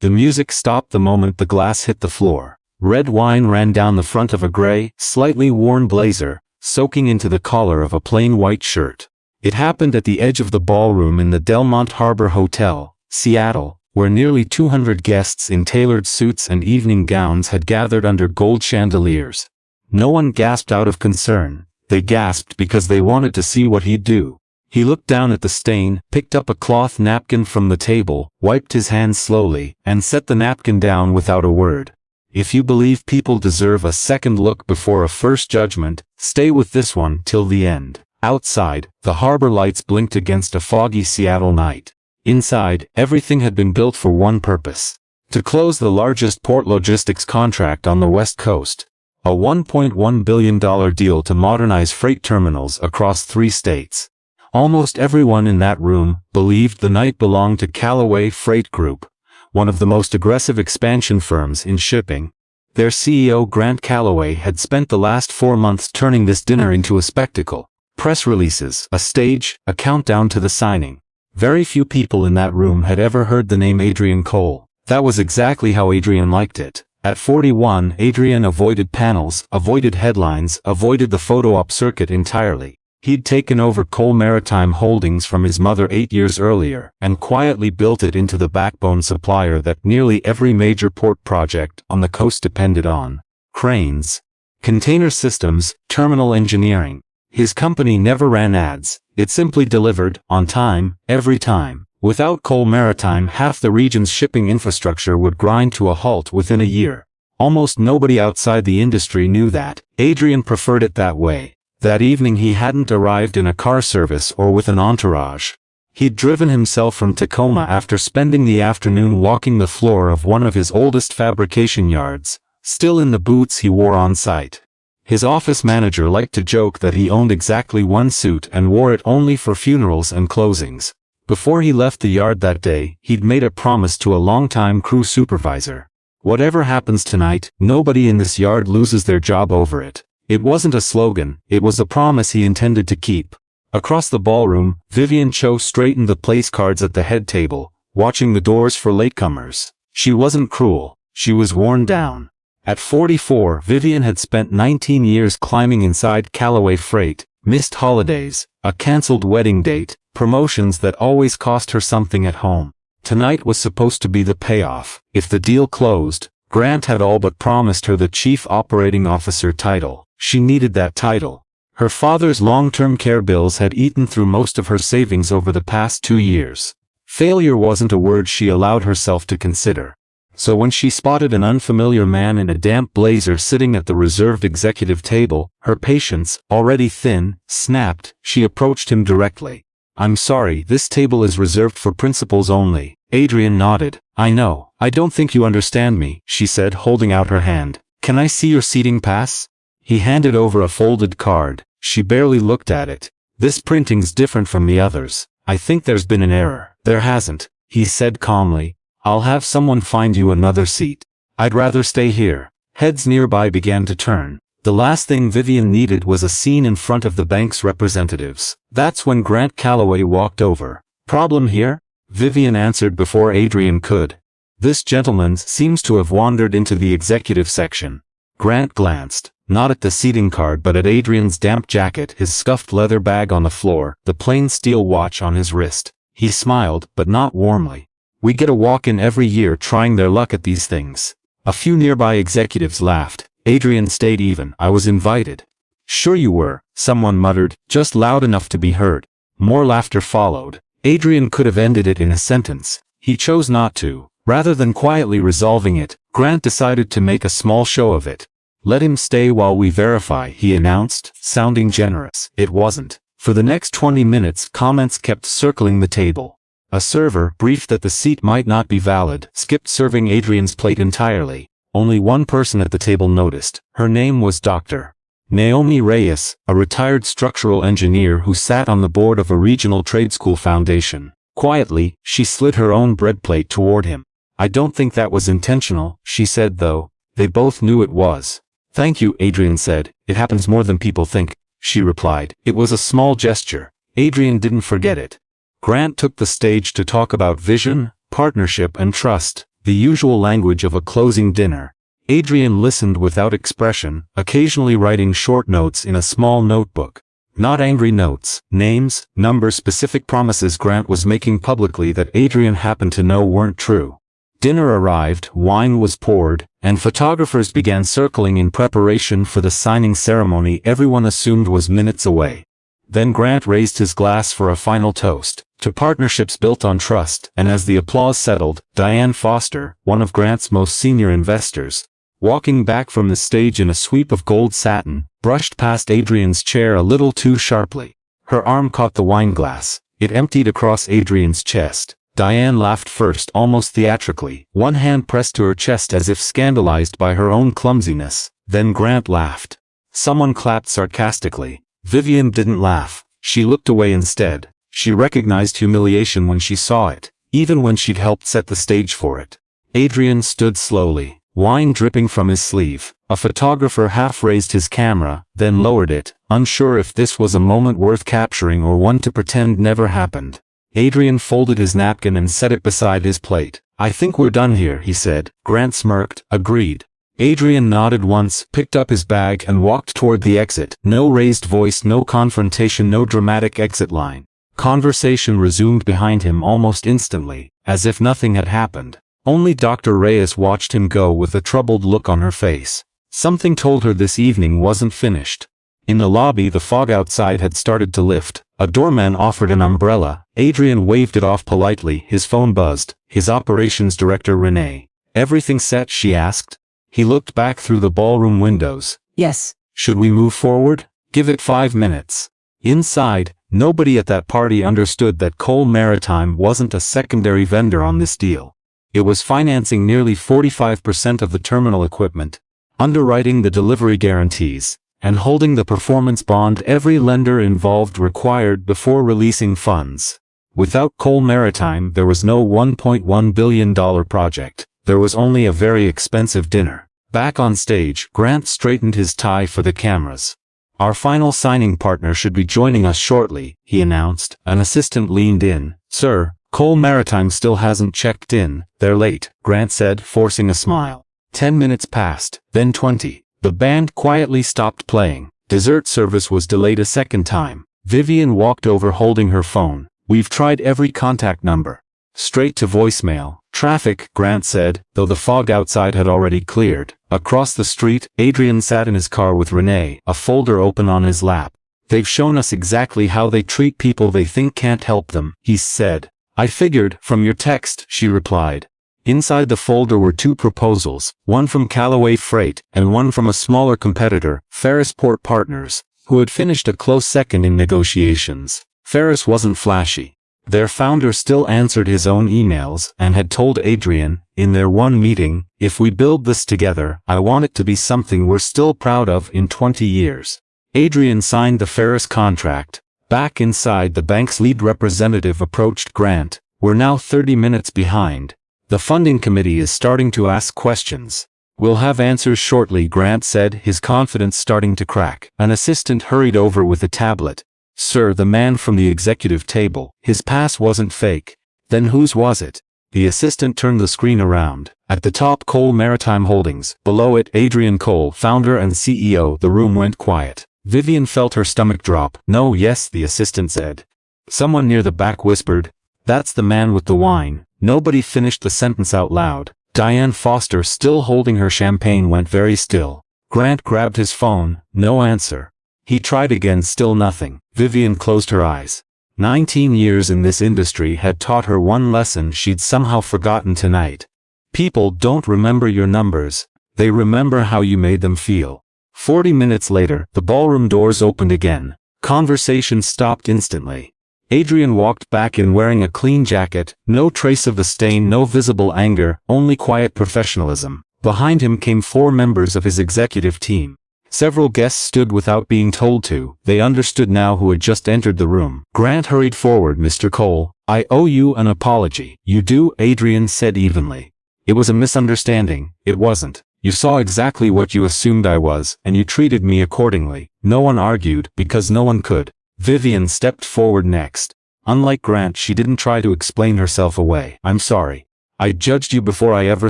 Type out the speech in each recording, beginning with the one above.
The music stopped the moment the glass hit the floor. Red wine ran down the front of a gray, slightly worn blazer, soaking into the collar of a plain white shirt. It happened at the edge of the ballroom in the Delmont Harbor Hotel, Seattle, where nearly 200 guests in tailored suits and evening gowns had gathered under gold chandeliers. No one gasped out of concern. They gasped because they wanted to see what he'd do. He looked down at the stain, picked up a cloth napkin from the table, wiped his hands slowly, and set the napkin down without a word. If you believe people deserve a second look before a first judgment, stay with this one till the end. Outside, the harbor lights blinked against a foggy Seattle night. Inside, everything had been built for one purpose: to close the largest port logistics contract on the West Coast. A $1.1 billion deal to modernize freight terminals across 3 states. Almost everyone in that room believed the night belonged to Callaway Freight Group, one of the most aggressive expansion firms in shipping. Their CEO Grant Callaway had spent the last 4 months turning this dinner into a spectacle. Press releases, a stage, a countdown to the signing. Very few people in that room had ever heard the name Adrian Cole. That was exactly how Adrian liked it. At 41, Adrian avoided panels, avoided headlines, avoided the photo op circuit entirely. He'd taken over Cole Maritime Holdings from his mother 8 years earlier, and quietly built it into the backbone supplier that nearly every major port project on the coast depended on. Cranes, container systems, terminal engineering. His company never ran ads. It simply delivered, on time, every time. Without Cole Maritime, half the region's shipping infrastructure would grind to a halt within a year. Almost nobody outside the industry knew that. Adrian preferred it that way. That evening he hadn't arrived in a car service or with an entourage. He'd driven himself from Tacoma after spending the afternoon walking the floor of one of his oldest fabrication yards, still in the boots he wore on site. His office manager liked to joke that he owned exactly one suit and wore it only for funerals and closings. Before he left the yard that day, he'd made a promise to a longtime crew supervisor. Whatever happens tonight, nobody in this yard loses their job over it. It wasn't a slogan, it was a promise he intended to keep. Across the ballroom, Vivian Cho straightened the place cards at the head table, watching the doors for latecomers. She wasn't cruel, she was worn down. At 44, Vivian had spent 19 years climbing inside Callaway Freight, missed holidays, a cancelled wedding date, promotions that always cost her something at home. Tonight was supposed to be the payoff. If the deal closed, Grant had all but promised her the Chief Operating Officer title. She needed that title. Her father's long-term care bills had eaten through most of her savings over the past 2 years. Failure wasn't a word she allowed herself to consider. So when she spotted an unfamiliar man in a damp blazer sitting at the reserved executive table, her patience, already thin, snapped. She approached him directly. "I'm sorry, this table is reserved for principals only." Adrian nodded. "I know. I don't think you understand me," she said, holding out her hand. "Can I see your seating pass?" He handed over a folded card. She barely looked at it. "This printing's different from the others. I think there's been an error." "There hasn't," he said calmly. "I'll have someone find you another seat. I'd rather stay here." Heads nearby began to turn. The last thing Vivian needed was a scene in front of the bank's representatives. That's when Grant Callaway walked over. "Problem here?" Vivian answered before Adrian could. "This gentleman seems to have wandered into the executive section." Grant glanced, not at the seating card but at Adrian's damp jacket, his scuffed leather bag on the floor, the plain steel watch on his wrist. He smiled, but not warmly. "We get a walk-in every year trying their luck at these things." A few nearby executives laughed. Adrian stayed even. "I was invited." "Sure you were," someone muttered, just loud enough to be heard. More laughter followed. Adrian could have ended it in a sentence. He chose not to. Rather than quietly resolving it, Grant decided to make a small show of it. "Let him stay while we verify," he announced, sounding generous. It wasn't. For the next 20 minutes, comments kept circling the table. A server, briefed that the seat might not be valid, skipped serving Adrian's plate entirely. Only one person at the table noticed. Her name was Dr. Naomi Reyes, a retired structural engineer who sat on the board of a regional trade school foundation. Quietly, she slid her own bread plate toward him. "I don't think that was intentional," she said, though. They both knew it was. "Thank you," Adrian said. "It happens more than people think," she replied. It was a small gesture. Adrian didn't forget it. Grant took the stage to talk about vision, partnership and trust. the usual language of a closing dinner. Adrian listened without expression, occasionally writing short notes in a small notebook. Not angry notes, names, numbers, specific promises Grant was making publicly that Adrian happened to know weren't true. Dinner arrived, wine was poured, and photographers began circling in preparation for the signing ceremony everyone assumed was minutes away. Then Grant raised his glass for a final toast, to partnerships built on trust, and as the applause settled, Diane Foster, one of Grant's most senior investors, walking back from the stage in a sweep of gold satin, brushed past Adrian's chair a little too sharply. Her arm caught the wine glass. It emptied across Adrian's chest. Diane laughed first, almost theatrically, one hand pressed to her chest as if scandalized by her own clumsiness. Then Grant laughed. Someone clapped sarcastically. Vivian didn't laugh. She looked away instead. She recognized humiliation when she saw it, even when she'd helped set the stage for it. Adrian stood slowly, wine dripping from his sleeve. A photographer half raised his camera, then lowered it, unsure if this was a moment worth capturing or one to pretend never happened. Adrian folded his napkin and set it beside his plate. "I think we're done here," he said. Grant smirked, agreed. Adrian nodded once, picked up his bag and walked toward the exit. No raised voice, no confrontation, no dramatic exit line. Conversation resumed behind him almost instantly, as if nothing had happened. Only Dr. Reyes watched him go with a troubled look on her face. Something told her this evening wasn't finished. In the lobby, the fog outside had started to lift. A doorman offered an umbrella. Adrian waved it off politely. His phone buzzed. His operations director, Renee. "Everything set?" she asked. He looked back through the ballroom windows. "Yes." "Should we move forward? Give it 5 minutes." Inside, nobody at that party understood that Cole Maritime wasn't a secondary vendor on this deal. It was financing nearly 45% of the terminal equipment, underwriting the delivery guarantees, and holding the performance bond every lender involved required before releasing funds. Without Cole Maritime, there was no $1.1 billion project. There was only a very expensive dinner. Back on stage, Grant straightened his tie for the cameras. "Our final signing partner should be joining us shortly," he announced. An assistant leaned in. "Sir, Cole Maritime still hasn't checked in. They're late," Grant said, forcing a smile. 10 minutes passed, then 20. The band quietly stopped playing. Dessert service was delayed a second time. Vivian walked over holding her phone. "We've tried every contact number." "Straight to voicemail." "Traffic," Grant said, though the fog outside had already cleared. Across the street, Adrian sat in his car with Renee, a folder open on his lap. "They've shown us exactly how they treat people they think can't help them," he said. "I figured, from your text," she replied. Inside the folder were 2 proposals, one from Callaway Freight, and one from a smaller competitor, Ferris Port Partners, who had finished a close second in negotiations. Ferris wasn't flashy. Their founder still answered his own emails and had told Adrian, in their one meeting, "If we build this together, I want it to be something we're still proud of in 20 years. Adrian signed the Ferris contract. Back inside, the bank's lead representative approached Grant. "We're now 30 minutes behind. The funding committee is starting to ask questions." "We'll have answers shortly," Grant said, his confidence starting to crack. An assistant hurried over with a tablet. "Sir," the man from the executive table. His pass wasn't fake. "Then whose was it?" The assistant turned the screen around. At the top, Cole Maritime Holdings. Below it, Adrian Cole, founder and CEO. The room went quiet. Vivian felt her stomach drop. "No, yes," the assistant said. Someone near the back whispered, "That's the man with the wine." Nobody finished the sentence out loud. Diane Foster, still holding her champagne, went very still. Grant grabbed his phone. No answer. He tried again, still nothing. Vivian closed her eyes. 19 years in this industry had taught her one lesson she'd somehow forgotten tonight. People don't remember your numbers. They remember how you made them feel. 40 minutes later, the ballroom doors opened again. Conversation stopped instantly. Adrian walked back in wearing a clean jacket, no trace of the stain, no visible anger, only quiet professionalism. Behind him came 4 members of his executive team. Several guests stood without being told to. They understood now who had just entered the room. Grant hurried forward. "Mr. Cole, I owe you an apology." "You do?" Adrian said evenly. "It was a misunderstanding." "It wasn't. You saw exactly what you assumed I was, and you treated me accordingly." No one argued, because no one could. Vivian stepped forward next. Unlike Grant, she didn't try to explain herself away. "I'm sorry. I judged you before I ever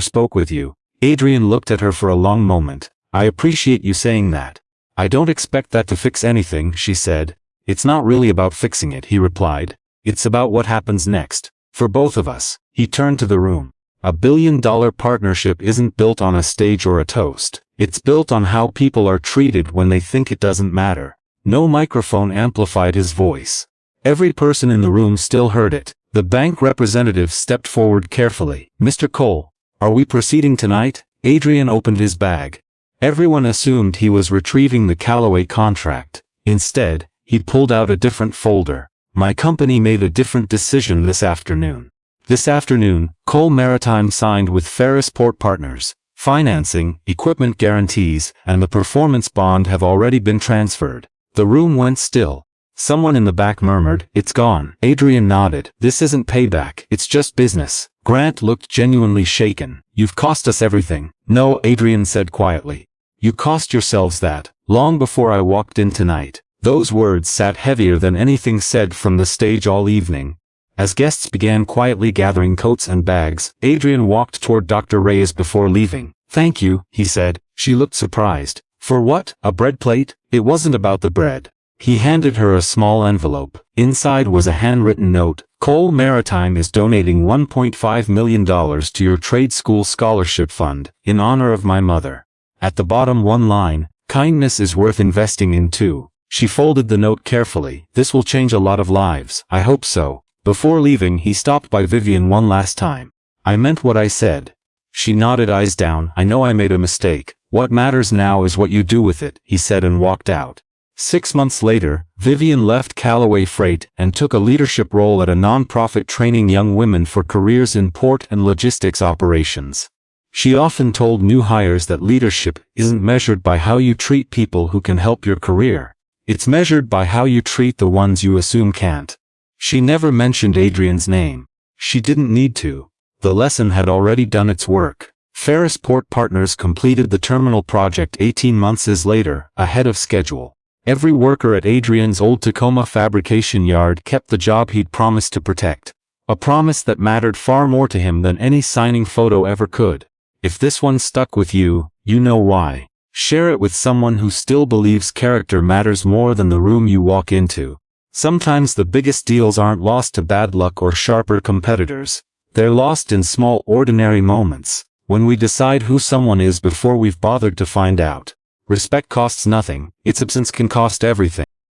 spoke with you. Adrian looked at her for a long moment. I appreciate you saying that. I don't expect that to fix anything, she said. It's not really about fixing it, he replied. It's about what happens next. For both of us. He turned to the room. $1 billion partnership isn't built on a stage or a toast. It's built on how people are treated when they think it doesn't matter. No microphone amplified his voice. Every person in the room still heard it. The bank representative stepped forward carefully. Mr. Cole, are we proceeding tonight? Adrian opened his bag. Everyone assumed he was retrieving the Callaway contract. Instead, he pulled out a different folder. My company made a different decision this afternoon. This afternoon, Cole Maritime signed with Ferris Port Partners. Financing, equipment guarantees, and the performance bond have already been transferred. The room went still. Someone in the back murmured, "It's gone." Adrian nodded. "This isn't payback, it's just business." Grant looked genuinely shaken. "You've cost us everything." "No," Adrian said quietly. "You cost yourselves that, long before I walked in tonight." Those words sat heavier than anything said from the stage all evening. As guests began quietly gathering coats and bags, Adrian walked toward Dr. Reyes before leaving. "Thank you," he said. She looked surprised. "For what? A bread plate?" It wasn't about the bread. He handed her a small envelope. Inside was a handwritten note. "Cole Maritime is donating $1.5 million to your trade school scholarship fund, in honor of my mother." At the bottom one line, "Kindness is worth investing in too." She folded the note carefully. "This will change a lot of lives." "I hope so." Before leaving, he stopped by Vivian one last time. "I meant what I said." She nodded, eyes down. "I know I made a mistake. What matters now is what you do with it," he said and walked out. 6 months later, Vivian left Callaway Freight and took a leadership role at a nonprofit training young women for careers in port and logistics operations. She often told new hires that leadership isn't measured by how you treat people who can help your career. It's measured by how you treat the ones you assume can't. She never mentioned Adrian's name. She didn't need to. The lesson had already done its work. Ferris Port Partners completed the terminal project 18 months later, ahead of schedule. Every worker at Adrian's old Tacoma fabrication yard kept the job he'd promised to protect. A promise that mattered far more to him than any signing photo ever could. If this one stuck with you, you know why. Share it with someone who still believes character matters more than the room you walk into. Sometimes the biggest deals aren't lost to bad luck or sharper competitors. They're lost in small, ordinary moments, when we decide who someone is before we've bothered to find out. Respect costs nothing, its absence can cost everything.